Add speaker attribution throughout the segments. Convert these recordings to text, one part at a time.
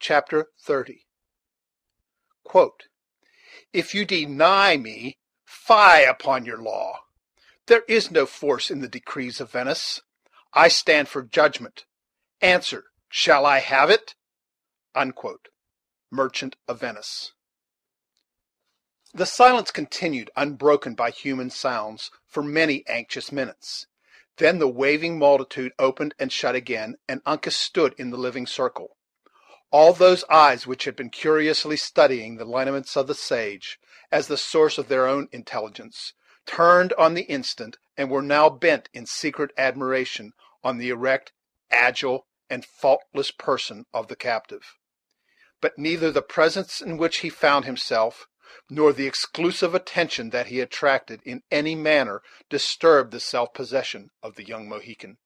Speaker 1: Chapter 30. Quote, "If you deny me, fie upon your law. There is no force in the decrees of Venice. I stand for judgment. Answer, shall I have it?" Unquote. Merchant of Venice. The silence continued, unbroken by human sounds, for many anxious minutes. Then the waving multitude opened and shut again, and Uncas stood in the living circle. All those eyes which had been curiously studying the lineaments of the sage, as the source of their own intelligence, turned on the instant, and were now bent in secret admiration on the erect, agile, and faultless person of the captive. But neither the presence in which he found himself, nor the exclusive attention that he attracted, in any manner disturbed the self-possession of the young Mohican.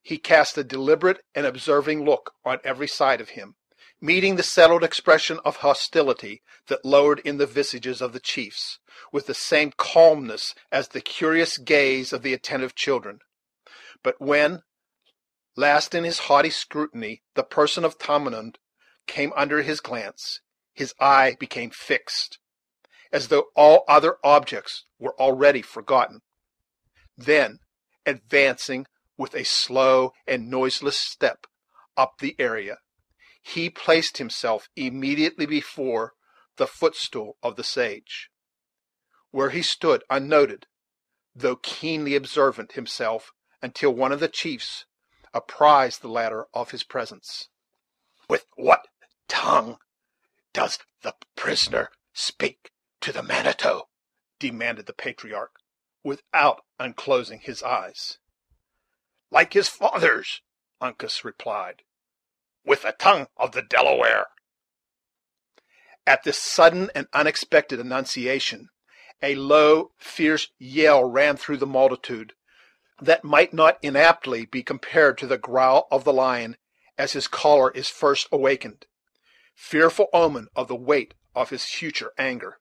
Speaker 1: He cast a deliberate and observing look on every side of him, meeting the settled expression of hostility that lowered in the visages of the chiefs, with the same calmness as the curious gaze of the attentive children. But when, last in his haughty scrutiny, the person of Tamenund came under his glance, his eye became fixed, as though all other objects were already forgotten. Then, advancing with a slow and noiseless step up the area, he placed himself immediately before the footstool of the sage, where he stood unnoted, though keenly observant himself, until one of the chiefs apprised the latter of his presence. "With what tongue does the prisoner speak to the Manito?" demanded the patriarch, without unclosing his eyes. "Like his father's," Uncas replied, "with the tongue of the Delaware." At this sudden and unexpected annunciation, a low, fierce yell ran through the multitude, that might not inaptly be compared to the growl of the lion as his caller is first awakened, fearful omen of the weight of his future anger.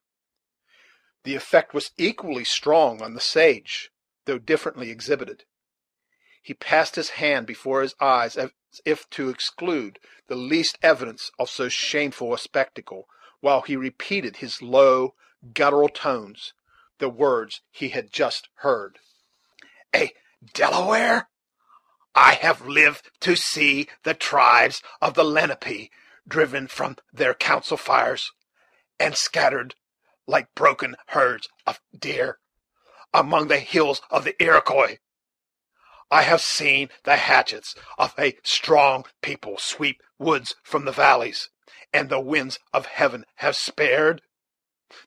Speaker 1: The effect was equally strong on the sage, though differently exhibited. He passed his hand before his eyes, as if to exclude the least evidence of so shameful a spectacle, while he repeated his low, guttural tones the words he had just heard. "A Delaware! I have lived to see the tribes of the Lenape driven from their council fires, and scattered like broken herds of deer among the hills of the Iroquois. I have seen the hatchets of a strong people sweep woods from the valleys, and the winds of heaven have spared.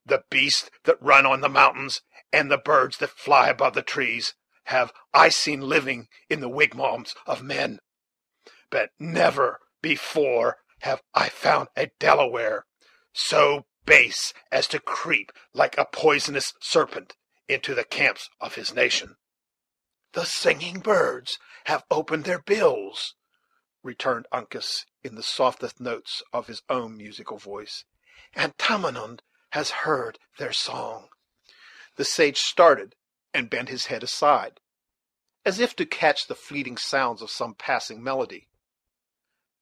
Speaker 1: The beasts that run on the mountains, and the birds that fly above the trees, have I seen living in the wigwams of men, but never before have I found a Delaware so base as to creep like a poisonous serpent into the camps of his nation." "The singing birds have opened their bills," returned Uncas, in the softest notes of his own musical voice, "and Tamenund has heard their song." The sage started, and bent his head aside, as if to catch the fleeting sounds of some passing melody.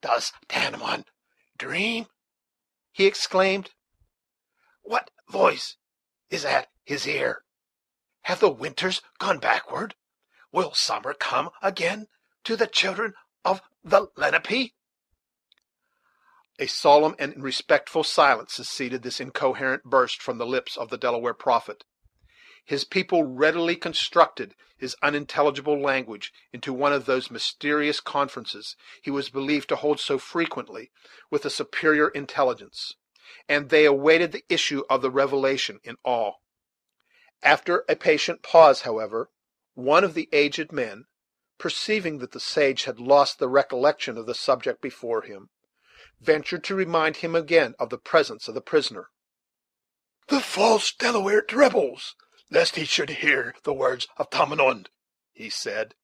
Speaker 1: "Does Tamenund dream?" he exclaimed. "What voice is at his ear? Have the winters gone backward? Will summer come again to the children of the Lenape?" A solemn and respectful silence succeeded this incoherent burst from the lips of the Delaware prophet. His people readily constructed his unintelligible language into one of those mysterious conferences he was believed to hold so frequently with a superior intelligence, and they awaited the issue of the revelation in awe. After a patient pause, however, one of the aged men, perceiving that the sage had lost the recollection of the subject before him, ventured to remind him again of the presence of the prisoner. "The false Delaware trembles, lest he should hear the words of Tamenund," he said.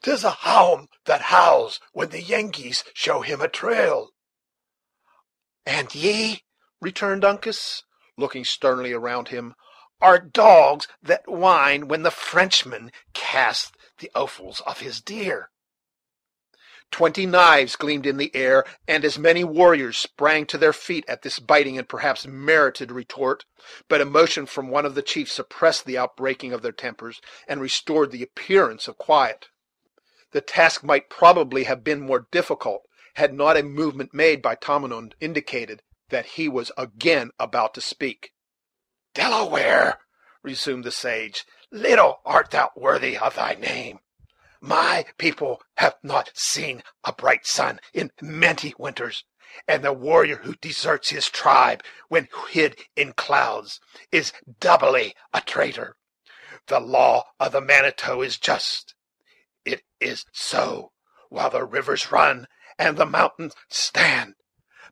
Speaker 1: "'Tis a hound that howls when the Yankees show him a trail." "And ye," returned Uncas, looking sternly around him, "are dogs that whine when the Frenchman casts the offals of his deer." 20 knives gleamed in the air, and as many warriors sprang to their feet at this biting and perhaps merited retort; but emotion from one of the chiefs suppressed the outbreaking of their tempers, and restored the appearance of quiet. The task might probably have been more difficult, had not a movement made by Tamenund indicated that he was again about to speak. "Delaware," resumed the sage, "little art thou worthy of thy name. My people have not seen a bright sun in many winters, and the warrior who deserts his tribe when hid in clouds is doubly a traitor. The law of the Manitou is just. It is so while the rivers run and the mountains stand,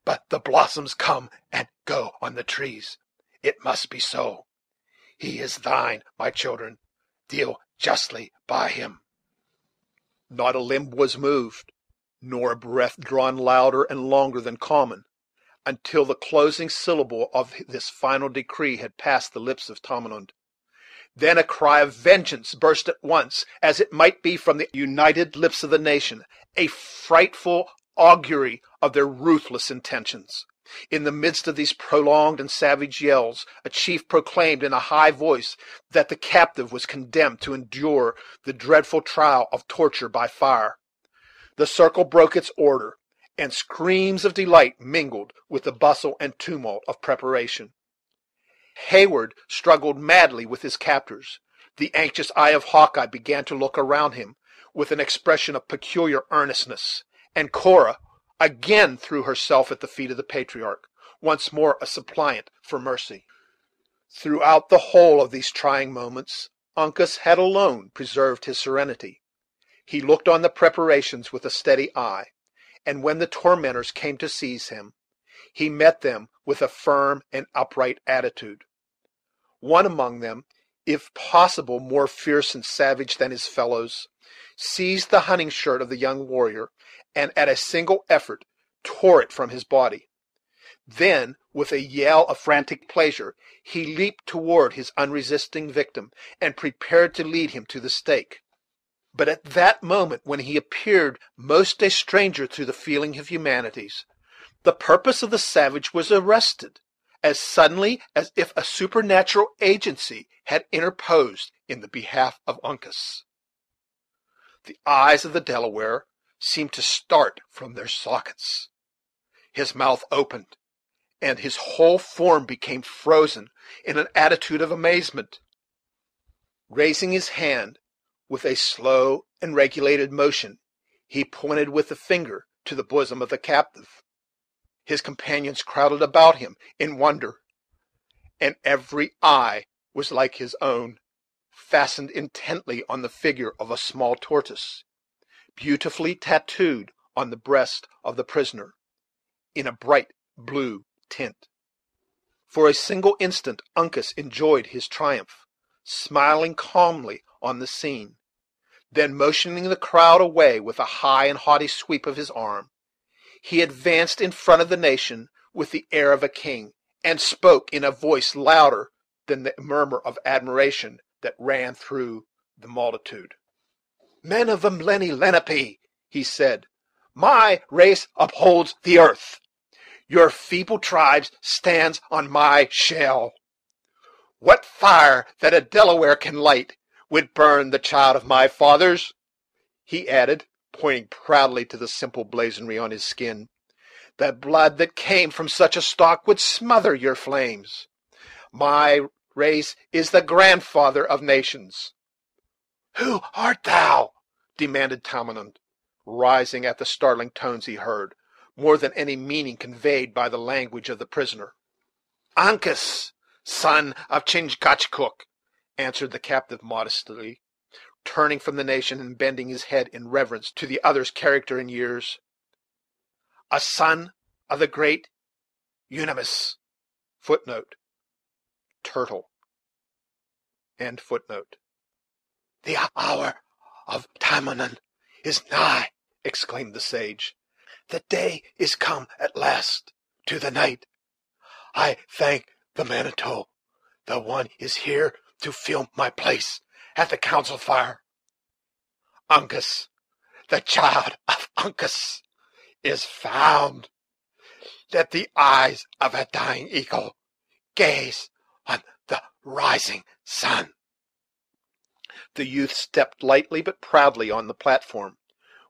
Speaker 1: but the blossoms come and go on the trees. It must be so. He is thine, my children. Deal justly by him." Not a limb was moved, nor a breath drawn louder and longer than common, until the closing syllable of this final decree had passed the lips of Tamenund. Then a cry of vengeance burst at once, as it might be from the united lips of the nation, a frightful augury of their ruthless intentions. In the midst of these prolonged and savage yells, a chief proclaimed in a high voice that the captive was condemned to endure the dreadful trial of torture by fire. The circle broke its order, and screams of delight mingled with the bustle and tumult of preparation. Hayward struggled madly with his captors. The anxious eye of Hawkeye began to look around him with an expression of peculiar earnestness, and Cora again threw herself at the feet of the patriarch, once more a suppliant for mercy. Throughout the whole of these trying moments, Uncas had alone preserved his serenity. He looked on the preparations with a steady eye, and when the tormentors came to seize him, he met them with a firm and upright attitude. One among them, if possible more fierce and savage than his fellows, seized the hunting shirt of the young warrior, and at a single effort tore it from his body. Then, with a yell of frantic pleasure, he leaped toward his unresisting victim, and prepared to lead him to the stake. But at that moment, when he appeared most a stranger to the feeling of humanities, the purpose of the savage was arrested, as suddenly as if a supernatural agency had interposed in the behalf of Uncas. The eyes of the Delaware seemed to start from their sockets. His mouth opened, and his whole form became frozen in an attitude of amazement. Raising his hand with a slow and regulated motion, he pointed with the finger to the bosom of the captive. His companions crowded about him in wonder, and every eye was like his own, fastened intently on the figure of a small tortoise, beautifully tattooed on the breast of the prisoner, in a bright blue tint. For a single instant Uncas enjoyed his triumph, smiling calmly on the scene. Then, motioning the crowd away with a high and haughty sweep of his arm, he advanced in front of the nation with the air of a king, and spoke in a voice louder than the murmur of admiration that ran through the multitude. "Men of the Lenape," he said, "my race upholds the earth. Your feeble tribes stands on my shell. What fire that a Delaware can light would burn the child of my fathers," he added, pointing proudly to the simple blazonry on his skin. "The blood that came from such a stock would smother your flames. My race is the grandfather of nations." "Who art thou?" demanded Tamenund, rising at the startling tones he heard, more than any meaning conveyed by the language of the prisoner. "Uncas, son of Chingachgook," answered the captive modestly, turning from the nation and bending his head in reverence to the other's character and years. "A son of the great Unimus." Footnote: Turtle. End footnote. "The hour of Tamenund is nigh," exclaimed the sage. "The day is come at last to the night. I thank the Manitou. The one is here to fill my place at the council fire. Uncas, the child of Uncas is found. Let the eyes of a dying eagle gaze on the rising sun." The youth stepped lightly but proudly on the platform,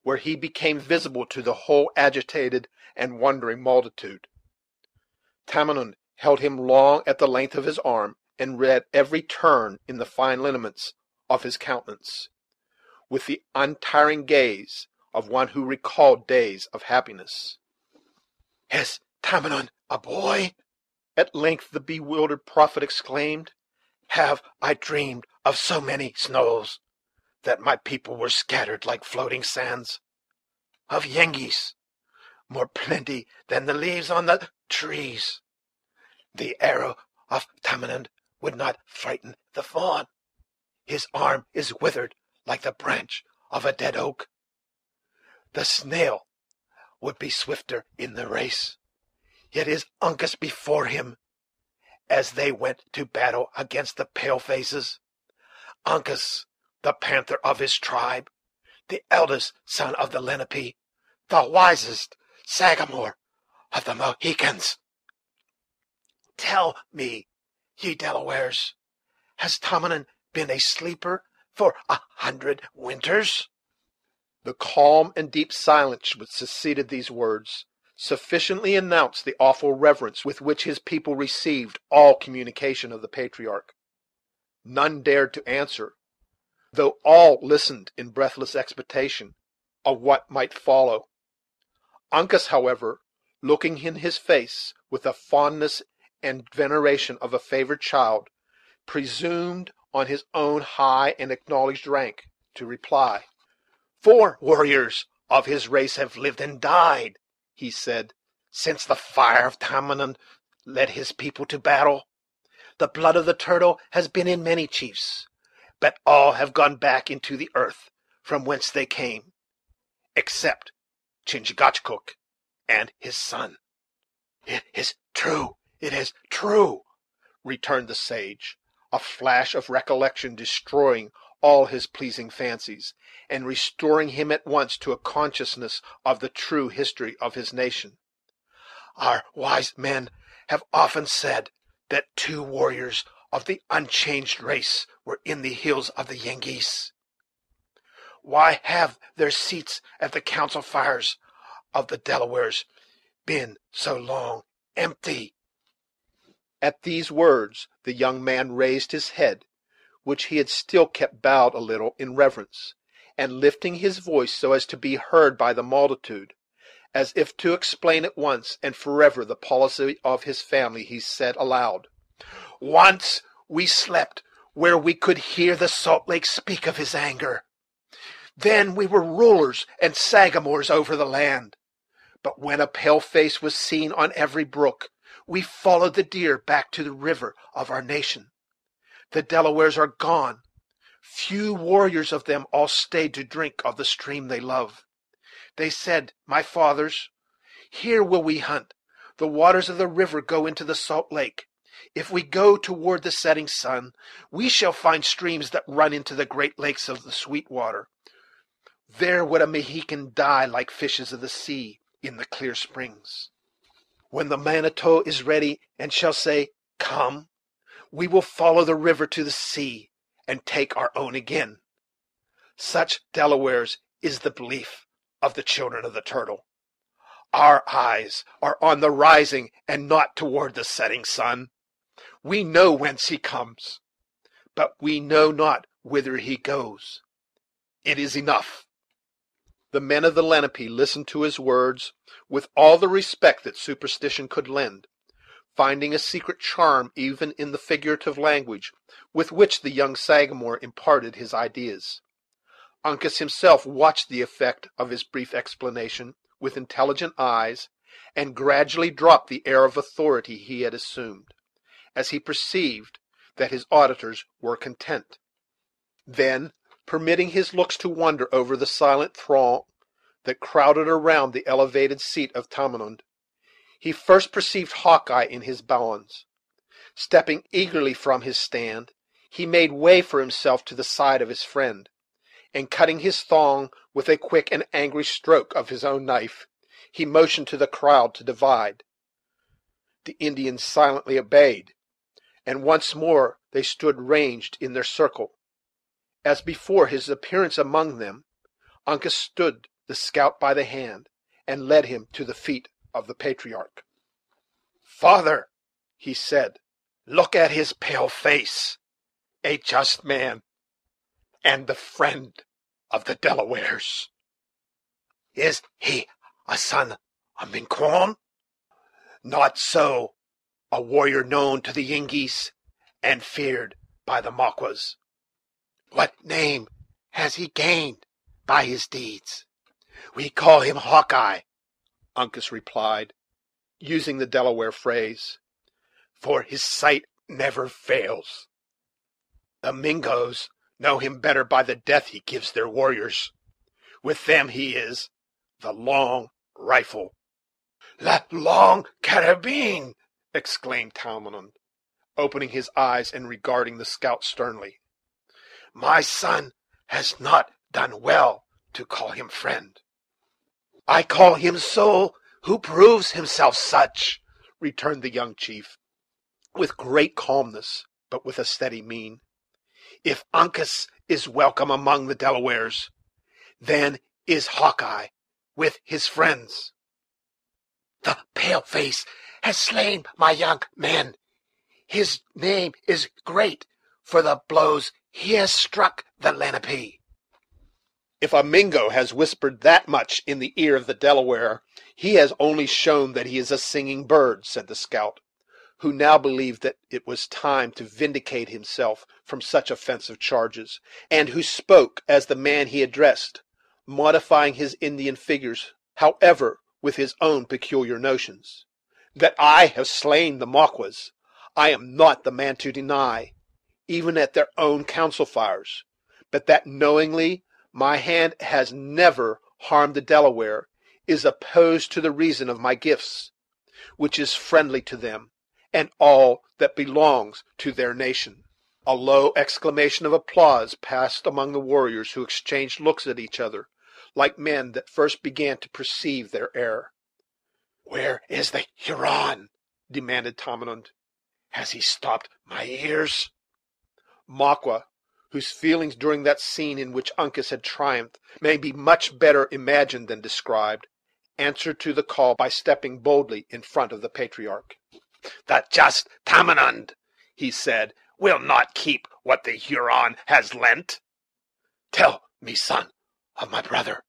Speaker 1: where he became visible to the whole agitated and wondering multitude. Tamenund held him long at the length of his arm, and read every turn in the fine lineaments of his countenance, with the untiring gaze of one who recalled days of happiness. "Is Tamenund a boy?" at length the bewildered prophet exclaimed. "Have I dreamed of so many snows, that my people were scattered like floating sands? Of Yengeese, more plenty than the leaves on the trees? The arrow of Tamenund would not frighten the fawn. His arm is withered like the branch of a dead oak. The snail would be swifter in the race, yet is Uncas before him, as they went to battle against the pale-faces. Uncas, the panther of his tribe, the eldest son of the Lenape, the wisest Sagamore of the Mohicans. Tell me, ye Delawares, has Tamenund been a sleeper for 100 winters?" The calm and deep silence which succeeded these words sufficiently announced the awful reverence with which his people received all communication of the patriarch. None dared to answer, though all listened in breathless expectation of what might follow. Uncas, however, looking in his face with the fondness and veneration of a favored child, presumed on his own high and acknowledged rank to reply. "4 warriors of his race have lived and died," he said, "since the fire of Tamenund led his people to battle. The blood of the turtle has been in many chiefs, but all have gone back into the earth from whence they came, except Chingachgook and his son." "It is true, it is true," returned the sage, a flash of recollection destroying all his pleasing fancies, and restoring him at once to a consciousness of the true history of his nation. "Our wise men have often said that 2 warriors of the unchanged race were in the hills of the Yengeese. Why have their seats at the council fires of the Delawares been so long empty?" At these words the young man raised his head, which he had still kept bowed a little in reverence, and lifting his voice so as to be heard by the multitude, as if to explain at once and forever the policy of his family, he said aloud: "Once we slept where we could hear the Salt Lake speak of his anger. Then we were rulers and sagamores over the land. But when a pale face was seen on every brook, we followed the deer back to the river of our nation. The Delawares are gone. Few warriors of them all stayed to drink of the stream they love. They said, my fathers, here will we hunt. The waters of the river go into the Salt Lake. If we go toward the setting sun, we shall find streams that run into the great lakes of the Sweetwater. There would a Mohican die like fishes of the sea in the clear springs. When the Manitou is ready and shall say, come, we will follow the river to the sea and take our own again. Such, Delawares, is the belief of the children of the turtle. Our eyes are on the rising and not toward the setting sun. We know whence he comes, but we know not whither he goes. It is enough." The men of the Lenape listened to his words with all the respect that superstition could lend, finding a secret charm even in the figurative language with which the young Sagamore imparted his ideas. Uncas himself watched the effect of his brief explanation with intelligent eyes, and gradually dropped the air of authority he had assumed, as he perceived that his auditors were content. Then, permitting his looks to wander over the silent throng that crowded around the elevated seat of Tamenund, he first perceived Hawkeye in his bonds. Stepping eagerly from his stand, he made way for himself to the side of his friend, and cutting his thong with a quick and angry stroke of his own knife, he motioned to the crowd to divide. The Indians silently obeyed, and once more they stood ranged in their circle. As before his appearance among them, Uncas stood the scout by the hand, and led him to the feet of the patriarch. "Father," he said, "look at his pale face, a just man, and the friend of the Delawares." "Is he a son of Miquon?" "Not so; a warrior known to the Yengeese, and feared by the Maquas." "What name has he gained by his deeds?" "We call him Hawkeye," Uncas replied, using the Delaware phrase, "for his sight never fails. The Mingoes know him better by the death he gives their warriors. With them he is the Long Rifle." "La Long Carabine!" exclaimed Tamenund, opening his eyes and regarding the scout sternly. "My son has not done well to call him friend." "I call him so who proves himself such," returned the young chief, with great calmness, but with a steady mien. "If Uncas is welcome among the Delawares, then is Hawkeye with his friends." "The pale face has slain my young men. His name is great for the blows he has struck the Lenape." "If a Mingo has whispered that much in the ear of the Delaware, he has only shown that he is a singing bird," said the scout, who now believed that it was time to vindicate himself from such offensive charges, and who spoke as the man he addressed, modifying his Indian figures, however, with his own peculiar notions. "That I have slain the Maquas, I am not the man to deny, even at their own council fires; but that knowingly my hand has never harmed the Delaware is opposed to the reason of my gifts, which is friendly to them and all that belongs to their nation." A low exclamation of applause passed among the warriors, who exchanged looks at each other, like men that first began to perceive their error. "Where is the Huron?" demanded Tamenund. "Has he stopped my ears?" Maqua, whose feelings during that scene in which Uncas had triumphed may be much better imagined than described, answered to the call by stepping boldly in front of the patriarch. "The just Tamenund," he said, "will not keep what the Huron has lent." "Tell me, son of my brother,"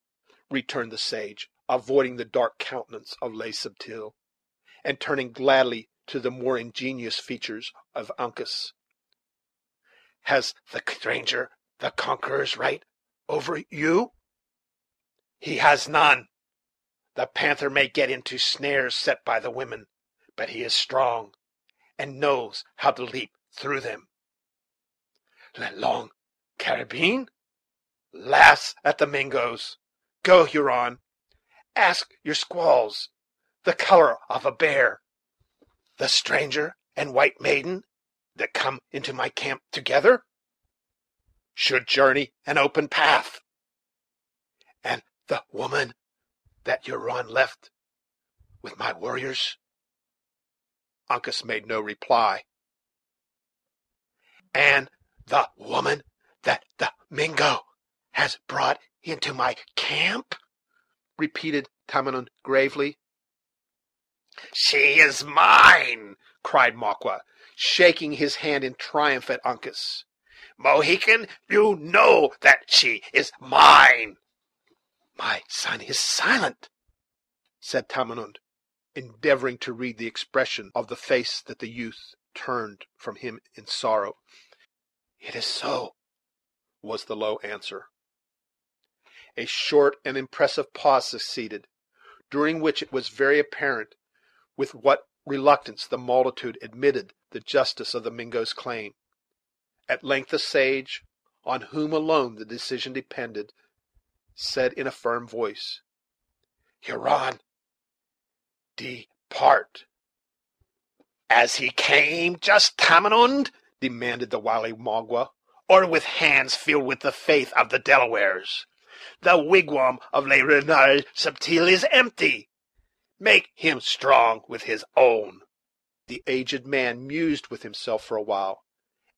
Speaker 1: returned the sage, avoiding the dark countenance of Les Subtils, and turning gladly to the more ingenuous features of Uncas, "has the stranger the conqueror's right over you?" "He has none. The panther may get into snares set by the women, but he is strong, and knows how to leap through them." "Le Long Carabine laughs at the Mingoes. Go, Huron, ask your squaws the color of a bear, the stranger and white maiden that come into my camp together should journey an open path, and the woman that Huron left with my warriors." Uncas made no reply. "And the woman that the Mingo has brought into my camp," repeated Tamenund gravely. "She is mine," cried Maqua, shaking his hand in triumph at Uncas. "Mohican, you know that she is mine." "My son is silent," said Tamenund, endeavoring to read the expression of the face that the youth turned from him in sorrow. "It is so," was the low answer. A short and impressive pause succeeded, during which it was very apparent with what reluctance the multitude admitted the justice of the Mingo's claim. At length the sage, on whom alone the decision depended, said in a firm voice, "Huron, depart." "As he came, just Tamenund?" demanded the wily Magua.
Speaker 2: or with hands filled with the faith of the Delawares. The wigwam of Le Renard Subtil is empty. Make him strong with his own."
Speaker 1: The aged man mused with himself for a while,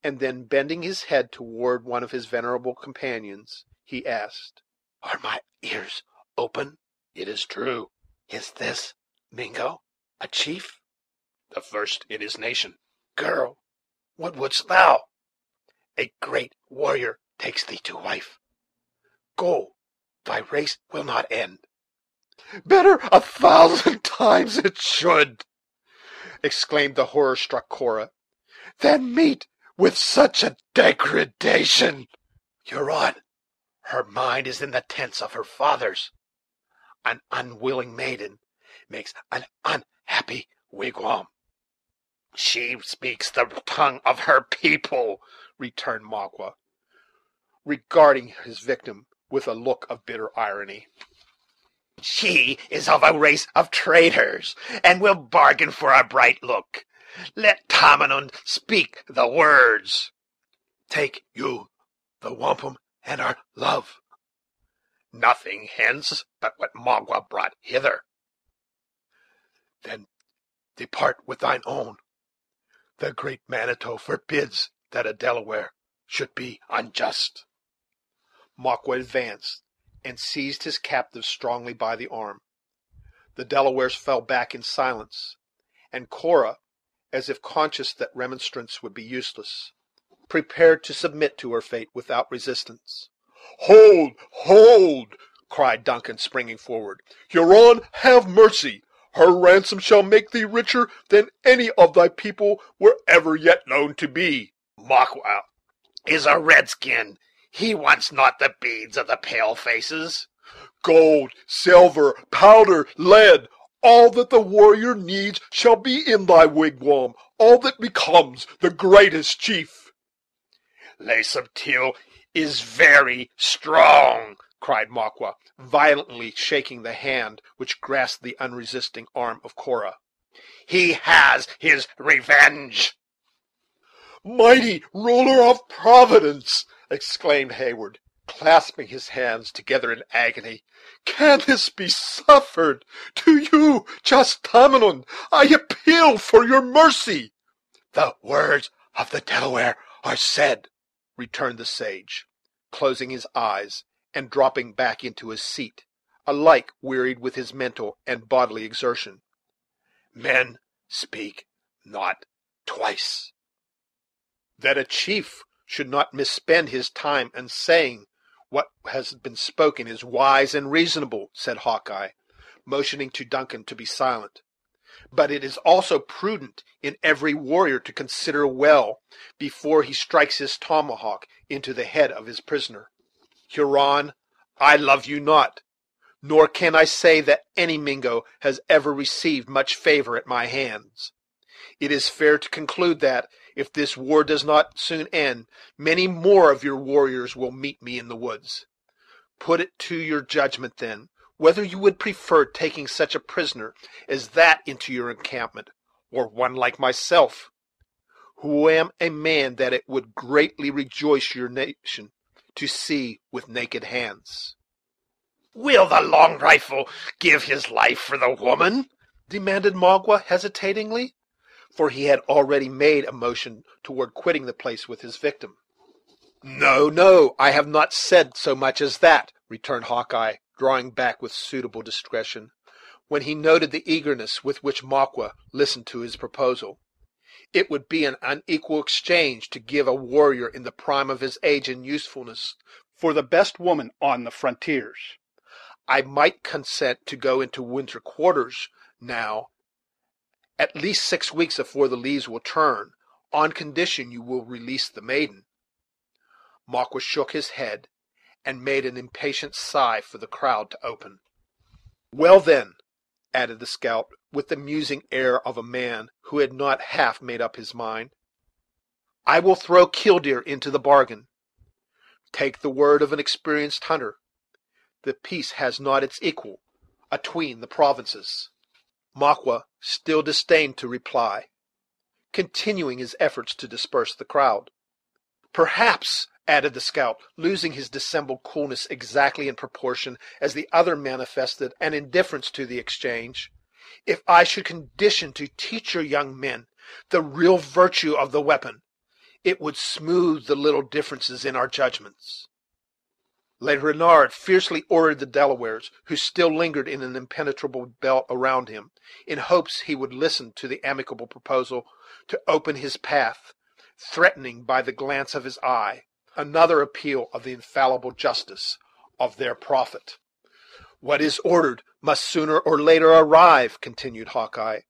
Speaker 1: and then, bending his head toward one of his venerable companions, he asked:
Speaker 2: "Are my ears open?
Speaker 1: "It is true."
Speaker 2: Is this Mingo a chief?"
Speaker 1: "The first in his nation."
Speaker 2: "Girl, what wouldst thou?" "A great warrior takes thee to wife. Go, thy race will not end."
Speaker 1: "Better 1,000 times it should," exclaimed the horror-struck Cora, "than meet with such a degradation."
Speaker 2: "Huron, her mind is in the tents of her fathers. An unwilling maiden makes an unhappy wigwam." "She speaks the tongue of her people,"
Speaker 1: returned Magua, regarding his victim with a look of bitter irony.
Speaker 2: "She is of a race of traitors, and will bargain for a bright look. Let Tamenund speak the words. Take you the wampum and our love. Nothing hence but what Magua brought hither. Then depart with thine own. The great Manitou forbids that a Delaware should be unjust."
Speaker 1: Magua advanced and seized his captive strongly by the arm. The Delawares fell back in silence, and Cora, as if conscious that remonstrance would be useless, prepared to submit to her fate without resistance. "Hold, hold!" cried Duncan, springing forward. "Huron, have mercy. Her ransom shall make thee richer than any of thy people were ever yet known to be."
Speaker 2: "Magua is a redskin. He wants not the beads of the pale faces."
Speaker 1: "Gold, silver, powder, lead, all that the warrior needs shall be in thy wigwam, all that becomes the greatest chief."
Speaker 2: "Le Subtil is very strong,"
Speaker 1: cried Magua, violently shaking the hand which grasped the unresisting arm of Cora.
Speaker 2: "He has his revenge."
Speaker 1: "Mighty ruler of Providence!" exclaimed Heyward, clasping his hands together in agony, "can this be suffered? To you, just Tamenund, I appeal for your mercy."
Speaker 2: "The words of the Delaware are said,"
Speaker 1: returned the sage, closing his eyes and dropping back into his seat, alike wearied with his mental and bodily exertion.
Speaker 2: "Men speak not twice."
Speaker 1: "That a chief should not misspend his time in saying what has been spoken is wise and reasonable," said Hawkeye, motioning to Duncan to be silent; "but it is also prudent in every warrior to consider well before he strikes his tomahawk into the head of his prisoner. Huron, I love you not, nor can I say that any Mingo has ever received much favor at my hands. It is fair to conclude that, if this war does not soon end, many more of your warriors will meet me in the woods. Put it to your judgment, then, whether you would prefer taking such a prisoner as that into your encampment, or one like myself, who am a man that it would greatly rejoice your nation to see with naked hands."
Speaker 2: "Will the long rifle give his life for the woman?"
Speaker 1: demanded Magua, hesitatingly, for he had already made a motion toward quitting the place with his victim. "No, no, I have not said so much as that," returned Hawkeye, drawing back with suitable discretion, when he noted the eagerness with which Magua listened to his proposal. "It would be an unequal exchange to give a warrior in the prime of his age and usefulness for the best woman on the frontiers. I might consent to go into winter quarters now, at least 6 weeks afore the leaves will turn, on condition you will release the maiden." Magua shook his head, and made an impatient sigh for the crowd to open. "Well, then," added the scout, with the musing air of a man who had not half made up his mind, "I will throw Killdeer into the bargain. Take the word of an experienced hunter, the peace has not its equal atween the provinces." Magua still disdained to reply, continuing his efforts to disperse the crowd. "Perhaps," added the scout, losing his dissembled coolness exactly in proportion as the other manifested an indifference to the exchange. "If I should condition to teach your young men the real virtue of the weapon, it would smooth the little differences in our judgments." Le Renard fiercely ordered the Delawares, who still lingered in an impenetrable belt around him, in hopes he would listen to the amicable proposal, to open his path, threatening by the glance of his eye another appeal of the infallible justice of their prophet. "What is ordered must sooner or later arrive," continued Hawkeye,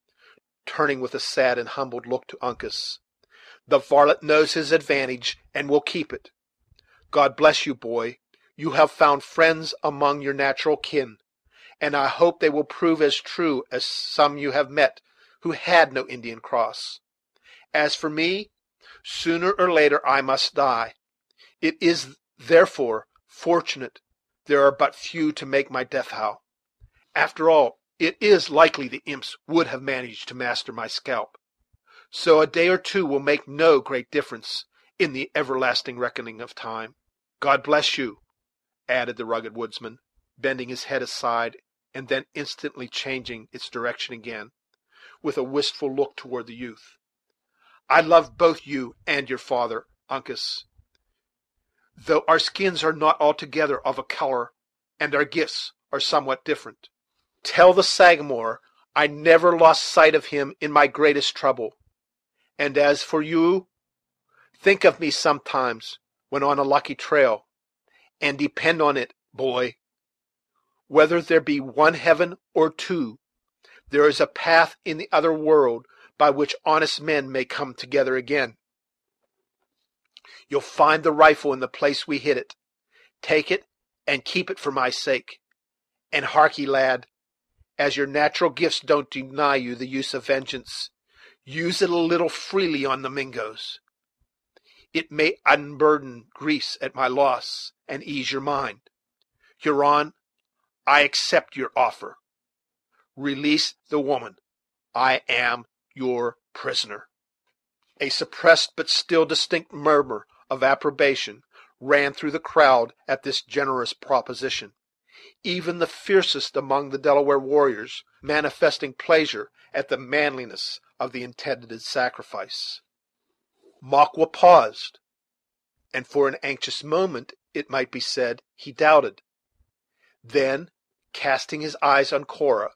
Speaker 1: turning with a sad and humbled look to Uncas. "The varlet knows his advantage, and will keep it. God bless you, boy. You have found friends among your natural kin, and I hope they will prove as true as some you have met who had no Indian cross. As for me, sooner or later I must die. It is, therefore, fortunate there are but few to make my death howl. After all, it is likely the imps would have managed to master my scalp; so a day or two will make no great difference in the everlasting reckoning of time. God bless you," added the rugged woodsman, bending his head aside, and then instantly changing its direction again, with a wistful look toward the youth. "I love both you and your father, Uncas, though our skins are not altogether of a color, and our gifts are somewhat different. Tell the Sagamore I never lost sight of him in my greatest trouble; and as for you, think of me sometimes when on a lucky trail, and depend on it, boy, whether there be one heaven or two, there is a path in the other world by which honest men may come together again. You'll find the rifle in the place we hid it. Take it, and keep it for my sake. And harkee, lad, as your natural gifts don't deny you the use of vengeance, use it a little freely on the Mingoes. It may unburden griefs at my loss, and ease your mind. Huron, I accept your offer. Release the woman. I am your prisoner." A suppressed but still distinct murmur of approbation ran through the crowd at this generous proposition, even the fiercest among the Delaware warriors manifesting pleasure at the manliness of the intended sacrifice. Maqua paused, and for an anxious moment, it might be said, he doubted. Then, casting his eyes on Cora,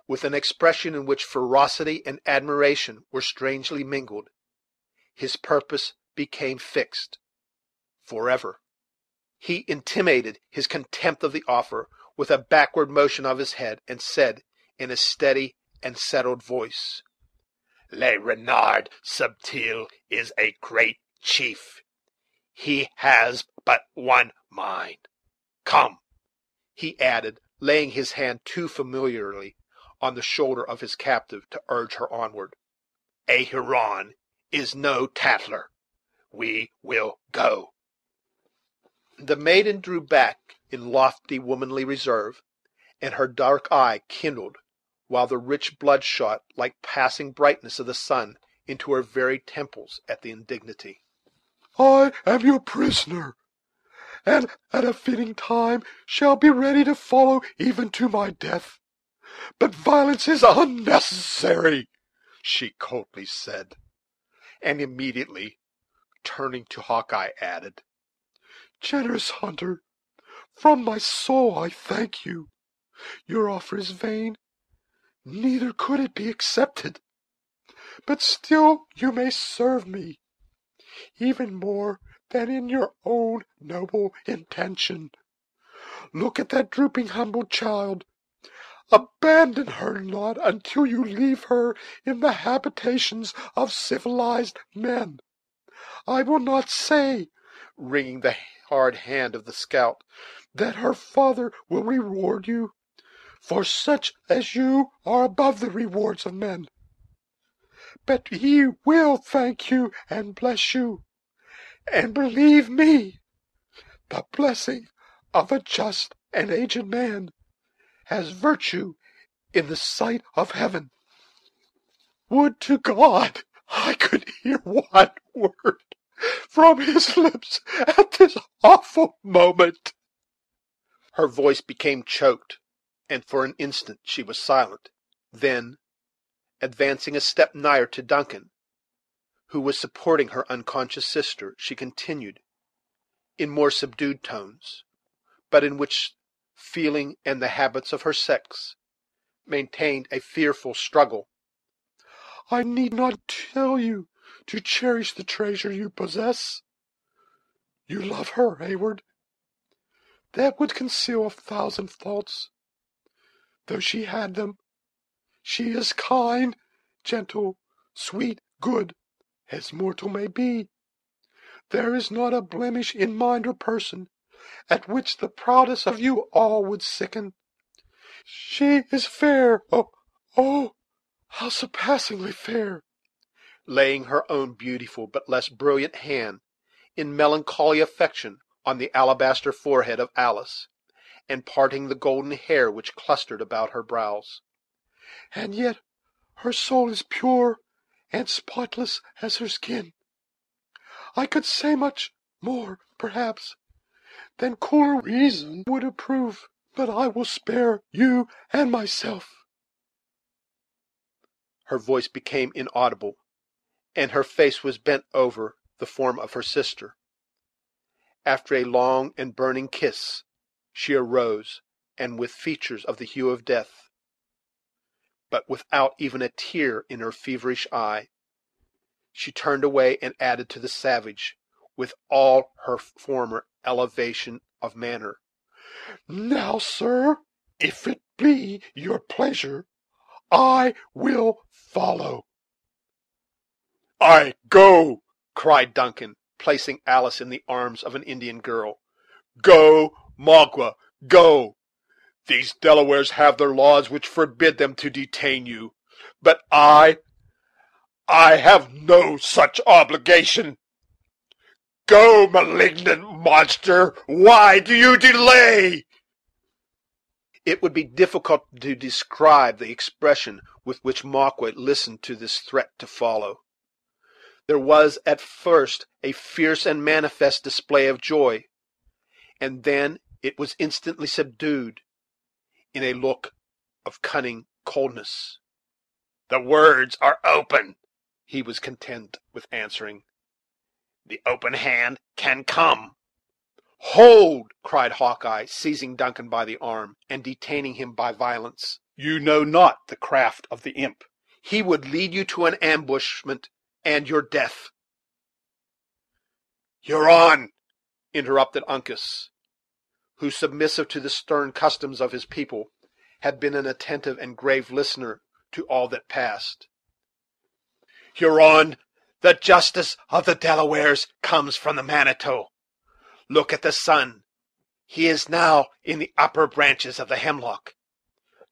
Speaker 1: with an expression in which ferocity and admiration were strangely mingled, his purpose became fixed forever. He intimated his contempt of the offer with a backward motion of his head, and said, in a steady and settled voice:
Speaker 2: Le Renard Subtil is a great chief. He has but one mind. Come,"
Speaker 1: he added, laying his hand too familiarly on the shoulder of his captive to urge her onward.
Speaker 2: "A Huron is no tattler. We will go."
Speaker 1: The maiden drew back in lofty womanly reserve, and her dark eye kindled, while the rich blood shot like passing brightness of the sun into her very temples at the indignity.
Speaker 3: "I am your prisoner, and at a fitting time shall be ready to follow even to my death. But violence is unnecessary,"
Speaker 1: she coldly said, and immediately, turning to Hawkeye, added:
Speaker 3: "Generous hunter, from my soul I thank you. Your offer is vain, neither could it be accepted. But still you may serve me, even more than in your own noble intention. Look at that drooping, humble child. Abandon her not until you leave her in the habitations of civilized men. I will not say,"
Speaker 1: wringing the hard hand of the scout,
Speaker 3: "that her father will reward you, for such as you are above the rewards of men. But he will thank you and bless you, and believe me, the blessing of a just and aged man has virtue in the sight of heaven. Would to God I could hear one word from his lips at this awful moment."
Speaker 1: Her voice became choked, and for an instant she was silent. Then, advancing a step nigher to Duncan, who was supporting her unconscious sister, she continued, in more subdued tones, but in which feeling and the habits of her sex maintained a fearful struggle:
Speaker 3: "I need not tell you to cherish the treasure you possess. You love her, Heyward. That would conceal 1,000 faults. Though she had them, she is kind, gentle, sweet, good, as mortal may be. There is not a blemish in mind or person at which the proudest of you all would sicken. She is fair, oh, how surpassingly fair!"
Speaker 1: laying her own beautiful but less brilliant hand in melancholy affection on the alabaster forehead of Alice, and parting the golden hair which clustered about her brows.
Speaker 3: "And yet her soul is pure and spotless as her skin. I could say much more, perhaps, than cooler reason would approve, but I will spare you and myself."
Speaker 1: Her voice became inaudible, and her face was bent over the form of her sister. After a long and burning kiss, she arose, and with features of the hue of death, but without even a tear in her feverish eye, she turned away and added to the savage, with all her former elevation of manner:
Speaker 3: "Now, sir, if it be your pleasure, I will follow."
Speaker 1: "I go!" cried Duncan, placing Alice in the arms of an Indian girl. "Go, Magua, go! These Delawares have their laws which forbid them to detain you; but I have no such obligation. Go, malignant monster! Why do you delay?" It would be difficult to describe the expression with which Magua listened to this threat to follow. There was at first a fierce and manifest display of joy, and then it was instantly subdued in a look of cunning coldness.
Speaker 2: The words are open,"
Speaker 1: He was content with answering.
Speaker 2: "The open hand can come."
Speaker 1: "Hold!" cried Hawkeye, seizing Duncan by the arm, and detaining him by violence. "You know not the craft of the imp. He would lead you to an ambushment and your death."
Speaker 2: "Huron!"
Speaker 1: interrupted Uncas, who, submissive to the stern customs of his people, had been an attentive and grave listener to all that passed.
Speaker 2: "Huron, the justice of the Delawares comes from the Manitou. Look at the sun; he is now in the upper branches of the hemlock.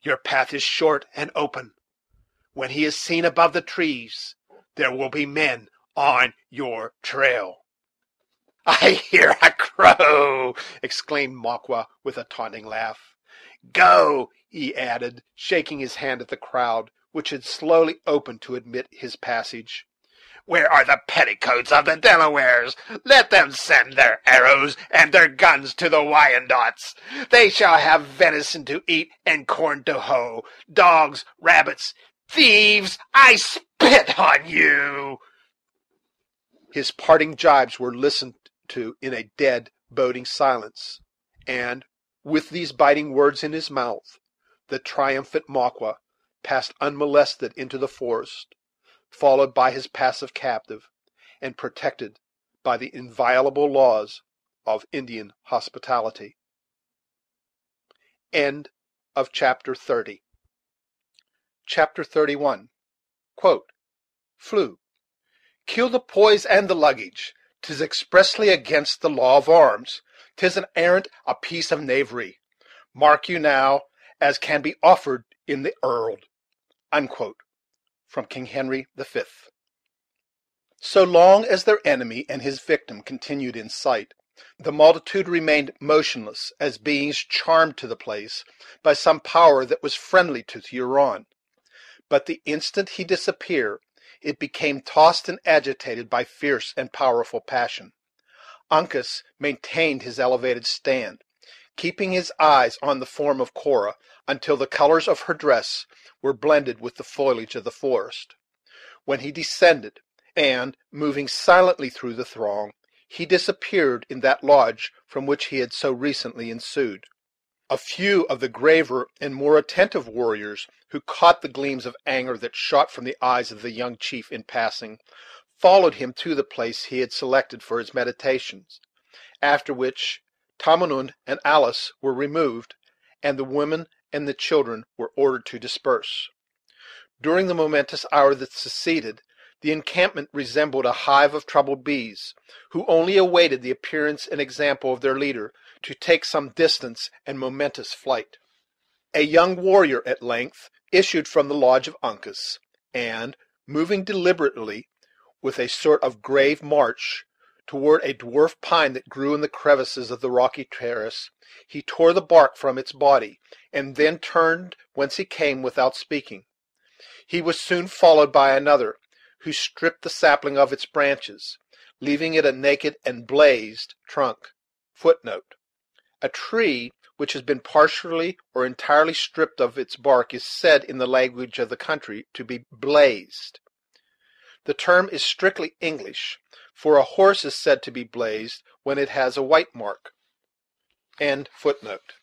Speaker 2: Your path is short and open. When he is seen above the trees, there will be men on your trail." "I hear a crow!" exclaimed Magua with a taunting laugh. "Go," he added, shaking his hand at the crowd, which had slowly opened to admit his passage. "Where are the petticoats of the Delawares? Let them send their arrows and their guns to the Wyandots. They shall have venison to eat and corn to hoe. Dogs, rabbits, thieves, I spit on you!" His parting jibes were listened to in a dead, boding silence, and, with these biting words in his mouth, the triumphant Magua passed unmolested into the forest, followed by his passive captive, and protected by the inviolable laws of Indian hospitality. Chapter 30. Chapter 31. Flew. Kill the poise and the luggage. 'Tis expressly against the law of arms. 'Tis an arrant a piece of knavery. Mark you now, as can be offered in the earld. From King Henry V. So long as their enemy and his victim continued in sight, the multitude remained motionless, as beings charmed to the place by some power that was friendly to the Huron. But the instant he disappeared,
Speaker 1: it became tossed and agitated by fierce and powerful passion. Uncas maintained his elevated stand, keeping his eyes on the form of Cora until the colors of her dress were blended with the foliage of the forest, when he descended, and, moving silently through the throng, he disappeared in that lodge from which he had so recently issued. A few of the graver and more attentive warriors, who caught the gleams of anger that shot from the eyes of the young chief in passing, followed him to the place he had selected for his meditations, after which Tamenund and Alice were removed, and the women and the children were ordered to disperse. During the momentous hour that succeeded, the encampment resembled a hive of troubled bees, who only awaited the appearance and example of their leader to take some distant and momentous flight. A young warrior at length issued from the lodge of Uncas, and, moving deliberately, with a sort of grave march, toward a dwarf pine that grew in the crevices of the rocky terrace, he tore the bark from its body, and then turned whence he came without speaking. He was soon followed by another, who stripped the sapling of its branches, leaving it a naked and blazed trunk. Footnote: a tree which has been partially or entirely stripped of its bark is said, in the language of the country, to be blazed. The term is strictly English, for a horse is said to be blazed when it has a white mark. End footnote.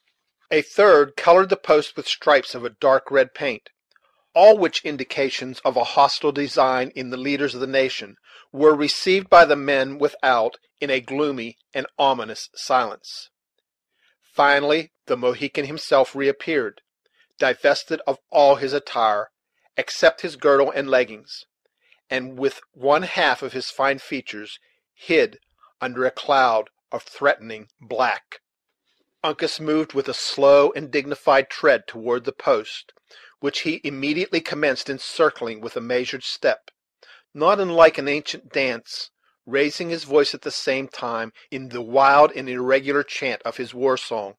Speaker 1: A third colored the post with stripes of a dark red paint. All which indications of a hostile design in the leaders of the nation were received by the men without in a gloomy and ominous silence. Finally, the Mohican himself reappeared, divested of all his attire, except his girdle and leggings, and with one half of his fine features hid under a cloud of threatening black. Uncas moved with a slow and dignified tread toward the post, which he immediately commenced encircling with a measured step, not unlike an ancient dance, raising his voice at the same time in the wild and irregular chant of his war song.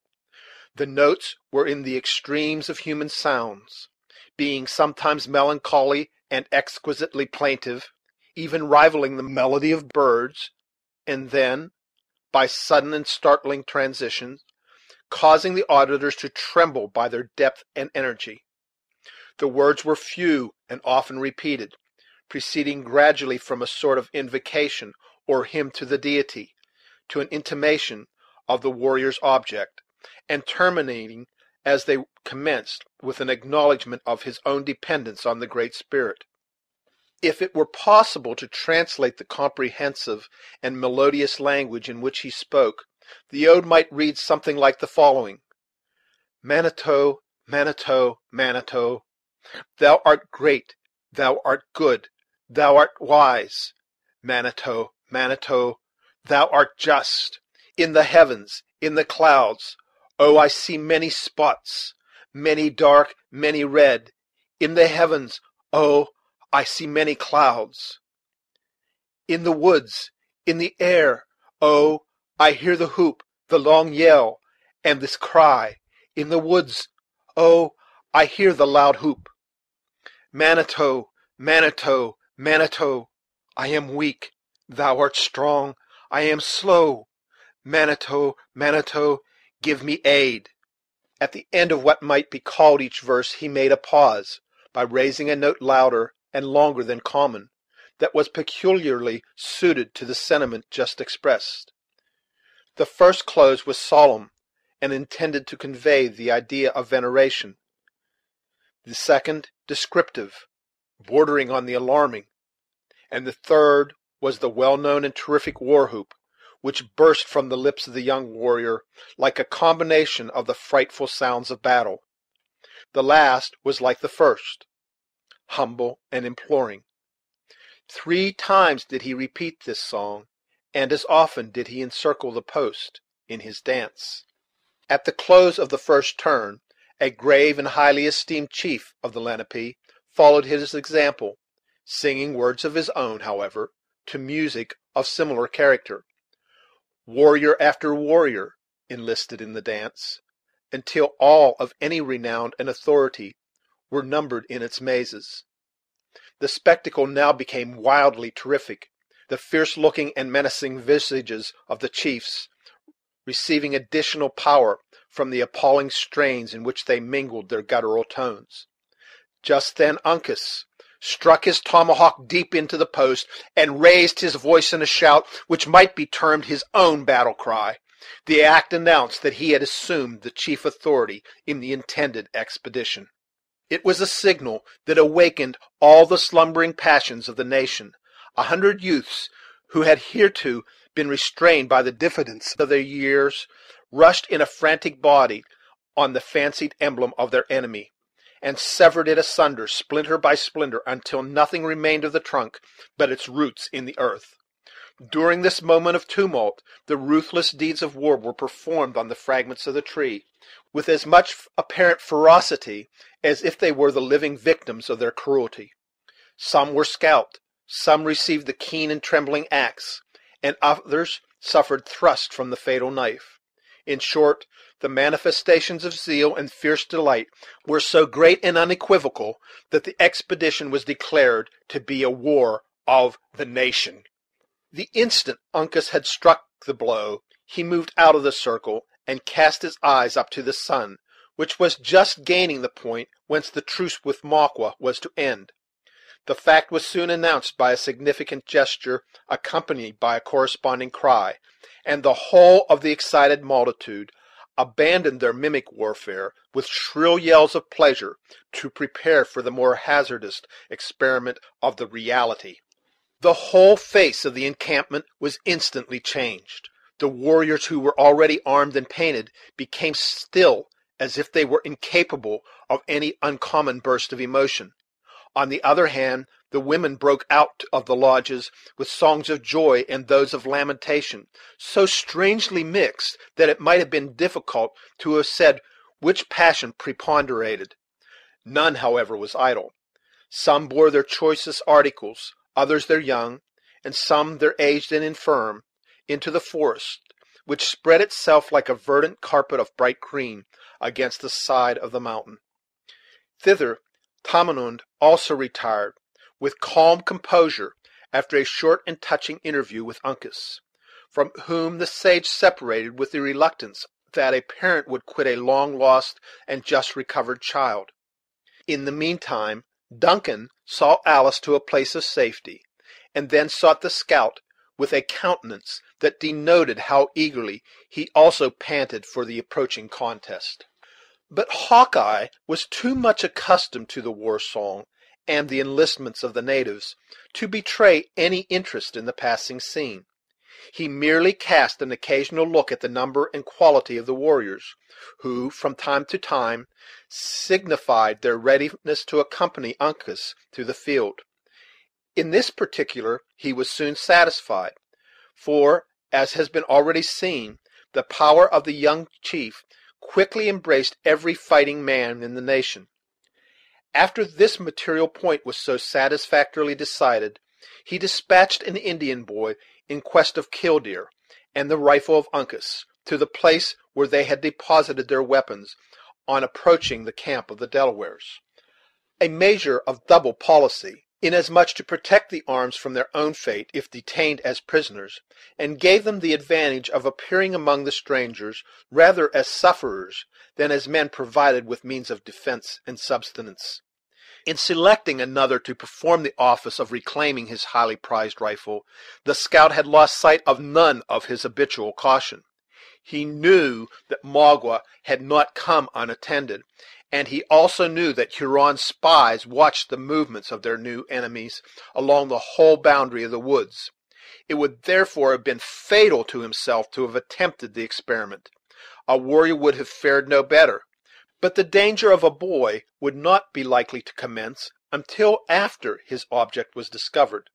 Speaker 1: The notes were in the extremes of human sounds, being sometimes melancholy and exquisitely plaintive, even rivaling the melody of birds, and then, by sudden and startling transitions, causing the auditors to tremble by their depth and energy. The words were few and often repeated, proceeding gradually from a sort of invocation or hymn to the Deity, to an intimation of the warrior's object, and terminating, as they commenced, with an acknowledgment of his own dependence on the Great Spirit. If it were possible to translate the comprehensive and melodious language in which he spoke, the ode might read something like the following: Manitou, Manitou, Manitou, thou art great, thou art good, thou art wise. Manitou, Manitou, thou art just. In the heavens, in the clouds, oh, I see many spots, many dark, many red. In the heavens, oh, I see many clouds. In the woods, in the air, oh, I hear the whoop, the long yell, and this cry. In the woods, oh, I hear the loud whoop. Manitou, Manitou, Manitou, I am weak, thou art strong, I am slow. Manitou, Manitou, give me aid. At the end of what might be called each verse he made a pause, by raising a note louder and longer than common, that was peculiarly suited to the sentiment just expressed. The first close was solemn, and intended to convey the idea of veneration; the second descriptive, bordering on the alarming; and the third was the well known and terrific war whoop, which burst from the lips of the young warrior like a combination of the frightful sounds of battle. The last was like the first, humble and imploring. 3 times did he repeat this song, and as often did he encircle the post in his dance. At the close of the first turn, a grave and highly esteemed chief of the Lenape followed his example, singing words of his own, however, to music of similar character. Warrior after warrior enlisted in the dance, until all of any renown and authority were numbered in its mazes. The spectacle now became wildly terrific, the fierce-looking and menacing visages of the chiefs receiving additional power from the appalling strains in which they mingled their guttural tones. Just then Uncas struck his tomahawk deep into the post, and raised his voice in a shout which might be termed his own battle cry. The act announced that he had assumed the chief authority in the intended expedition. It was a signal that awakened all the slumbering passions of the nation. 100 youths, who had hitherto been restrained by the diffidence of their years, rushed in a frantic body on the fancied emblem of their enemy, and severed it asunder, splinter by splinter, until nothing remained of the trunk but its roots in the earth. During this moment of tumult, the ruthless deeds of war were performed on the fragments of the tree, with as much apparent ferocity as if they were the living victims of their cruelty. Some were scalped, some received the keen and trembling axe, and others suffered thrust from the fatal knife. In short, the manifestations of zeal and fierce delight were so great and unequivocal that the expedition was declared to be a war of the nation. The instant Uncas had struck the blow, he moved out of the circle, and cast his eyes up to the sun, which was just gaining the point whence the truce with Magua was to end. The fact was soon announced by a significant gesture, accompanied by a corresponding cry, and the whole of the excited multitude abandoned their mimic warfare with shrill yells of pleasure, to prepare for the more hazardous experiment of the reality. The whole face of the encampment was instantly changed. The warriors, who were already armed and painted, became still, as if they were incapable of any uncommon burst of emotion. On the other hand, the women broke out of the lodges with songs of joy and those of lamentation, so strangely mixed that it might have been difficult to have said which passion preponderated. None, however, was idle. Some bore their choicest articles, others their young, and some their aged and infirm, into the forest, which spread itself like a verdant carpet of bright green against the side of the mountain. Thither Tamenund also retired, with calm composure, after a short and touching interview with Uncas, from whom the sage separated with the reluctance that a parent would quit a long lost and just recovered child. In the meantime, Duncan saw Alice to a place of safety, and then sought the scout with a countenance that denoted how eagerly he also panted for the approaching contest. But Hawkeye was too much accustomed to the war song and the enlistments of the natives to betray any interest in the passing scene. He merely cast an occasional look at the number and quality of the warriors, who, from time to time, signified their readiness to accompany Uncas to the field. In this particular he was soon satisfied, for, as has been already seen, the power of the young chief quickly embraced every fighting man in the nation. After this material point was so satisfactorily decided, he dispatched an Indian boy in quest of killdeer and the rifle of Uncas to the place where they had deposited their weapons on approaching the camp of the Delawares, a measure of double policy, inasmuch to protect the arms from their own fate if detained as prisoners, and gave them the advantage of appearing among the strangers rather as sufferers than as men provided with means of defense and subsistence. In selecting another to perform the office of reclaiming his highly prized rifle, the scout had lost sight of none of his habitual caution. He knew that Magua had not come unattended, and he also knew that Huron spies watched the movements of their new enemies along the whole boundary of the woods. It would therefore have been fatal to himself to have attempted the experiment. A warrior would have fared no better, but the danger of a boy would not be likely to commence until after his object was discovered.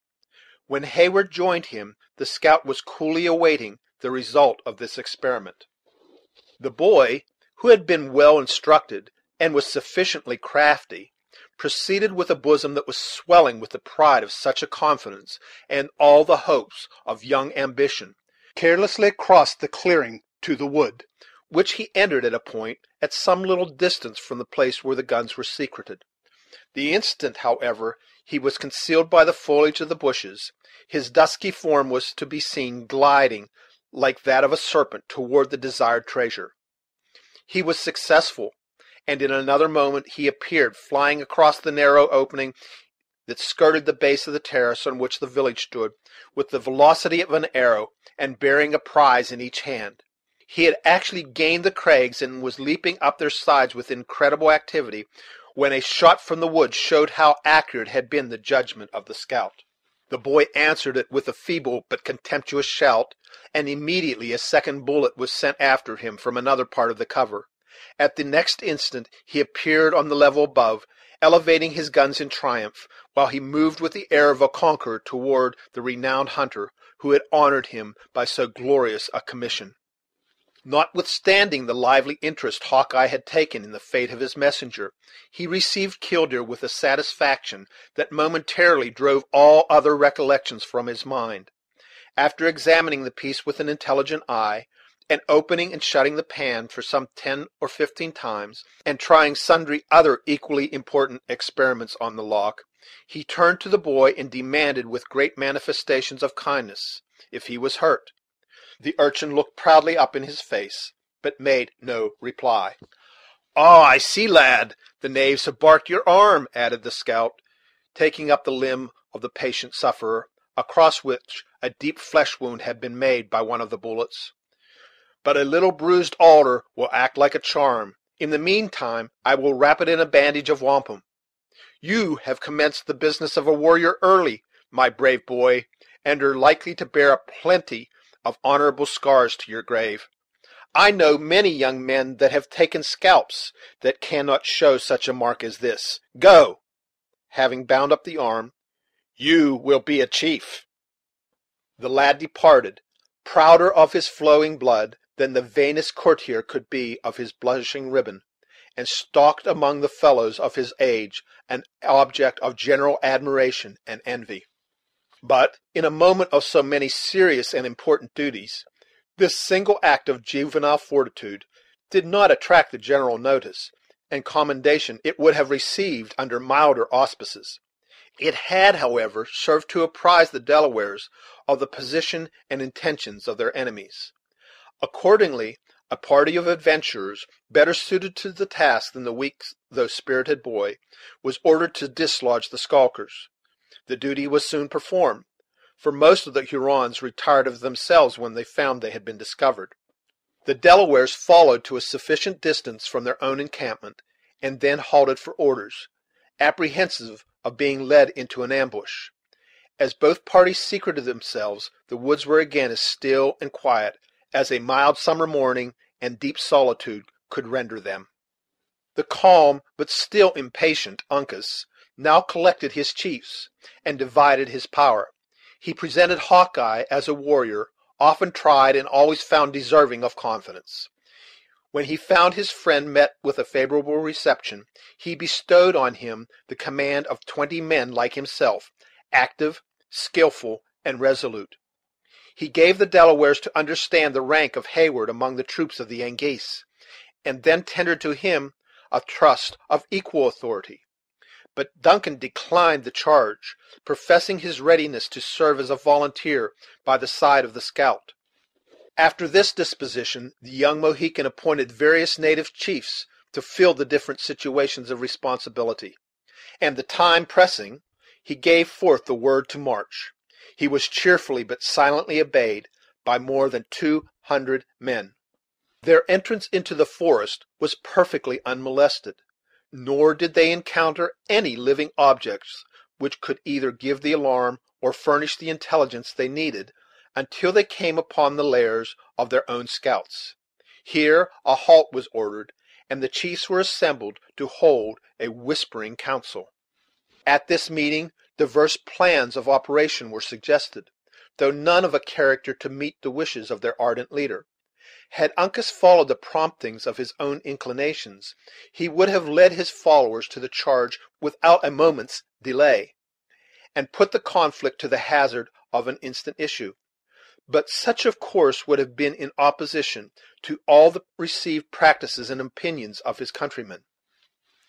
Speaker 1: When Heyward joined him, the scout was coolly awaiting the result of this experiment. The boy, who had been well instructed and was sufficiently crafty, proceeded with a bosom that was swelling with the pride of such a confidence and all the hopes of young ambition, carelessly crossed the clearing to the wood, which he entered at a point at some little distance from the place where the guns were secreted. The instant, however, he was concealed by the foliage of the bushes, his dusky form was to be seen gliding like that of a serpent toward the desired treasure. He was successful, and in another moment he appeared, flying across the narrow opening that skirted the base of the terrace on which the village stood, with the velocity of an arrow, and bearing a prize in each hand. He had actually gained the crags, and was leaping up their sides with incredible activity, when a shot from the woods showed how accurate had been the judgment of the scout. The boy answered it with a feeble but contemptuous shout, and immediately a second bullet was sent after him from another part of the cover. At the next instant he appeared on the level above, elevating his guns in triumph, while he moved with the air of a conqueror toward the renowned hunter who had honored him by so glorious a commission. Notwithstanding the lively interest Hawkeye had taken in the fate of his messenger, he received Killdeer with a satisfaction that momentarily drove all other recollections from his mind. After examining the piece with an intelligent eye, and opening and shutting the pan for some 10 or 15 times, and trying sundry other equally important experiments on the lock, he turned to the boy and demanded, with great manifestations of kindness, if he was hurt. The urchin looked proudly up in his face, but made no reply. "Ah, I see, lad, the knaves have barked your arm," added the scout, taking up the limb of the patient sufferer, across which a deep flesh wound had been made by one of the bullets. "But a little bruised alder will act like a charm. In the meantime I will wrap it in a bandage of wampum. You have commenced the business of a warrior early, my brave boy, and are likely to bear a plenty of honorable scars to your grave. I know many young men that have taken scalps that cannot show such a mark as this. Go," having bound up the arm, "you will be a chief." The lad departed, prouder of his flowing blood than the vainest courtier could be of his blushing ribbon, and stalked among the fellows of his age, an object of general admiration and envy. But, in a moment of so many serious and important duties, this single act of juvenile fortitude did not attract the general notice and commendation it would have received under milder auspices. It had, however, served to apprise the Delawares of the position and intentions of their enemies. Accordingly, a party of adventurers, better suited to the task than the weak though spirited boy, was ordered to dislodge the skulkers. The duty was soon performed, for most of the Hurons retired of themselves when they found they had been discovered. The Delawares followed to a sufficient distance from their own encampment, and then halted for orders, apprehensive of being led into an ambush. As both parties secreted themselves, the woods were again as still and quiet as a mild summer morning and deep solitude could render them. The calm, but still impatient, Uncas now collected his chiefs, and divided his power. He presented Hawkeye as a warrior, often tried and always found deserving of confidence. When he found his friend met with a favorable reception, he bestowed on him the command of 20 men like himself, active, skillful, and resolute. He gave the Delawares to understand the rank of Heyward among the troops of the Yengeese, and then tendered to him a trust of equal authority. But Duncan declined the charge, professing his readiness to serve as a volunteer by the side of the scout. After this disposition, the young Mohican appointed various native chiefs to fill the different situations of responsibility, and the time pressing, he gave forth the word to march. He was cheerfully but silently obeyed by more than 200 men. Their entrance into the forest was perfectly unmolested, nor did they encounter any living objects which could either give the alarm or furnish the intelligence they needed, until they came upon the lairs of their own scouts. Here a halt was ordered, and the chiefs were assembled to hold a whispering council. At this meeting diverse plans of operation were suggested, though none of a character to meet the wishes of their ardent leader. Had Uncas followed the promptings of his own inclinations, he would have led his followers to the charge without a moment's delay, and put the conflict to the hazard of an instant issue. But such of course would have been in opposition to all the received practices and opinions of his countrymen.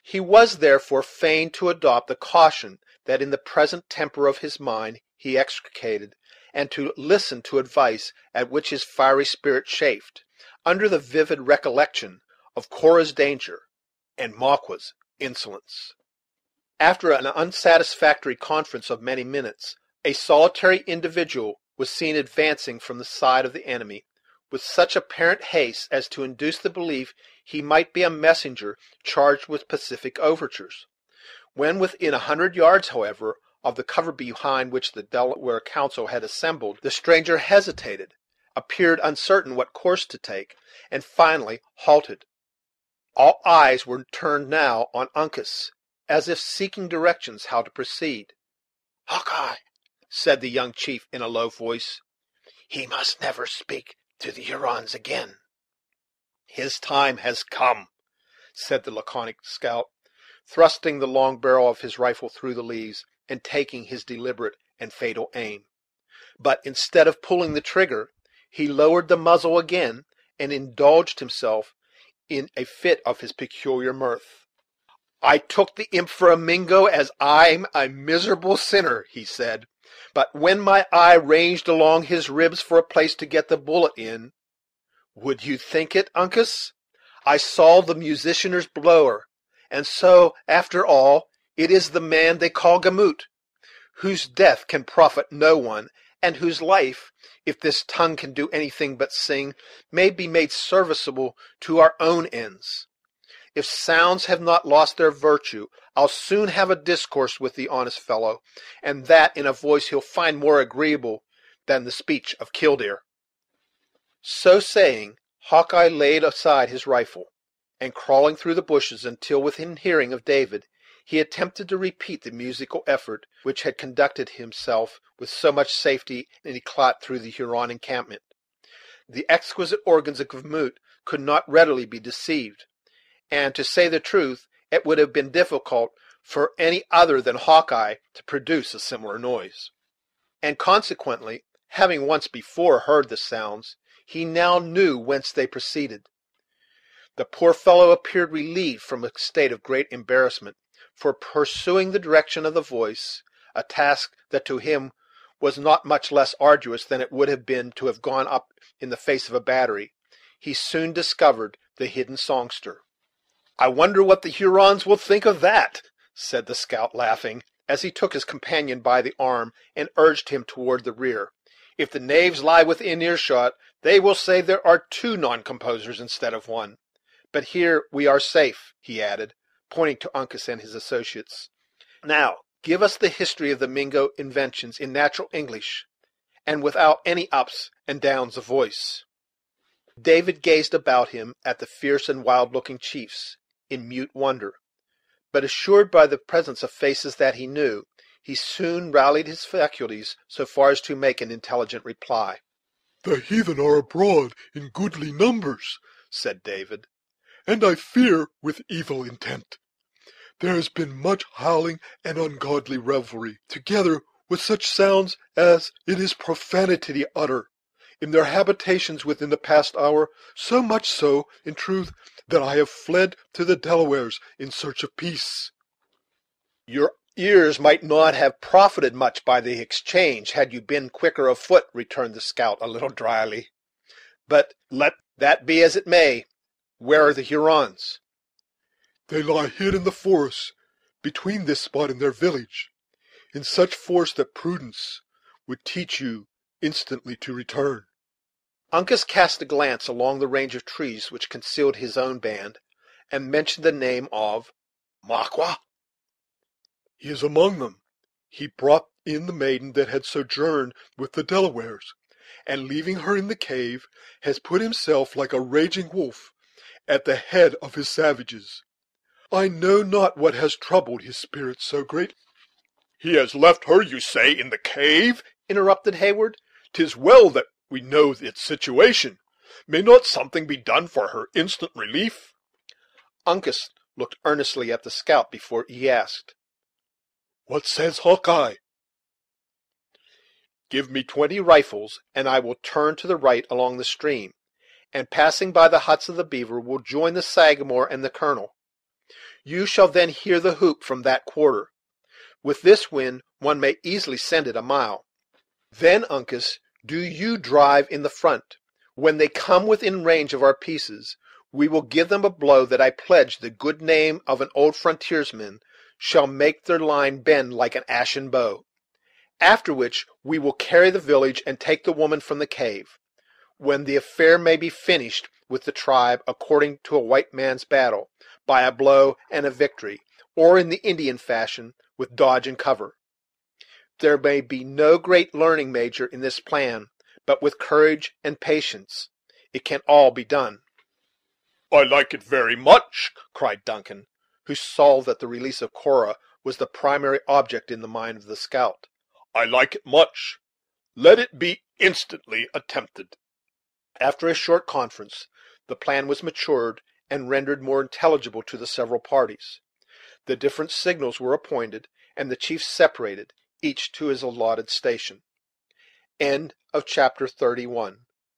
Speaker 1: He was therefore fain to adopt the caution that in the present temper of his mind he extricated, and to listen to advice at which his fiery spirit chafed, under the vivid recollection of Cora's danger and Mauqua's insolence. After an unsatisfactory conference of many minutes, a solitary individual was seen advancing from the side of the enemy, with such apparent haste as to induce the belief he might be a messenger charged with pacific overtures. When within 100 yards, however, of the cover behind which the Delaware council had assembled, the stranger hesitated, appeared uncertain what course to take, and finally halted. All eyes were turned now on Uncas, as if seeking directions how to proceed.
Speaker 2: Hawkeye,
Speaker 1: said the young chief in a low voice,
Speaker 2: he must never speak to the Hurons again.
Speaker 1: his time has come, said the laconic scout, thrusting the long barrel of his rifle through the leaves, and taking his deliberate and fatal aim. But instead of pulling the trigger, he lowered the muzzle again, and indulged himself in a fit of his peculiar mirth. "I took the imp for a Mingo, as I'm a miserable sinner," he said; "but when my eye ranged along his ribs for a place to get the bullet in, would you think it, Uncas, I saw the musicianer's blower; and so, after all, it is the man they call Gamut, whose death can profit no one, and whose life, if this tongue can do anything but sing, may be made serviceable to our own ends. If sounds have not lost their virtue, I'll soon have a discourse with the honest fellow, and that in a voice he'll find more agreeable than the speech of Killdeer." So saying, Hawkeye laid aside his rifle, and crawling through the bushes until within hearing of David, he attempted to repeat the musical effort which had conducted himself with so much safety and eclat through the Huron encampment. The exquisite organs of Gamut could not readily be deceived, and, to say the truth, it would have been difficult for any other than Hawkeye to produce a similar noise; and consequently, having once before heard the sounds, he now knew whence they proceeded. The poor fellow appeared relieved from a state of great embarrassment, for, pursuing the direction of the voice, a task that to him was not much less arduous than it would have been to have gone up in the face of a battery, he soon discovered the hidden songster. "I wonder what the Hurons will think of that," said the scout, laughing, as he took his companion by the arm and urged him toward the rear. "If the knaves lie within earshot, they will say there are two non-composers instead of one. But here we are safe," he added, pointing to Uncas and his associates. "Now give us the history of the Mingo inventions in natural English, and without any ups and downs of voice." David gazed about him at the fierce and wild-looking chiefs in mute wonder, but assured by the presence of faces that he knew, he soon rallied his faculties so far as to make an intelligent reply.
Speaker 3: "The heathen are abroad in goodly numbers," said David, "and I fear with evil intent. There has been much howling and ungodly revelry, together with such sounds as it is profanity to utter, in their habitations within the past hour, so much so, in truth, that I have fled to the Delawares in search of peace."
Speaker 1: "Your ears might not have profited much by the exchange, had you been quicker of foot," returned the scout a little dryly; "but let that be as it may. Where are the Hurons?"
Speaker 3: "They lie hid in the forest between this spot and their village, in such force that prudence would teach you instantly to return."
Speaker 1: Uncas cast a glance along the range of trees which concealed his own band, and mentioned the name of Mauqua.
Speaker 3: "He is among them. He brought in the maiden that had sojourned with the Delawares, and, leaving her in the cave, has put himself, like a raging wolf, at the head of his savages. I know not what has troubled his spirit so great."
Speaker 1: "He has left her, you say, in the cave?" interrupted Heyward. "'Tis well that we know its situation. May not something be done for her instant relief?" Uncas looked earnestly at the scout before he asked.
Speaker 3: "What says Hawkeye?"
Speaker 1: "Give me 20 rifles, and I will turn to the right along the stream, and, passing by the huts of the beaver, will join the Sagamore and the colonel. You shall then hear the hoop from that quarter. With this wind one may easily send it a mile. Then, Uncas, do you drive in the front. When they come within range of our pieces, we will give them a blow that I pledge the good name of an old frontiersman shall make their line bend like an ashen bow. After which we will carry the village and take the woman from the cave, when the affair may be finished with the tribe according to a white man's battle, by a blow and a victory, or in the Indian fashion, with dodge and cover. There may be no great learning, Major, in this plan, but with courage and patience it can all be done."
Speaker 3: "I like it very much,"
Speaker 1: cried Duncan, who saw that the release of Cora was the primary object in the mind of the scout.
Speaker 3: "I like it much. Let it be instantly attempted."
Speaker 1: After a short conference, the plan was matured and rendered more intelligible to the several parties. The different signals were appointed, and the chiefs separated, each to his allotted station. Chapter 31.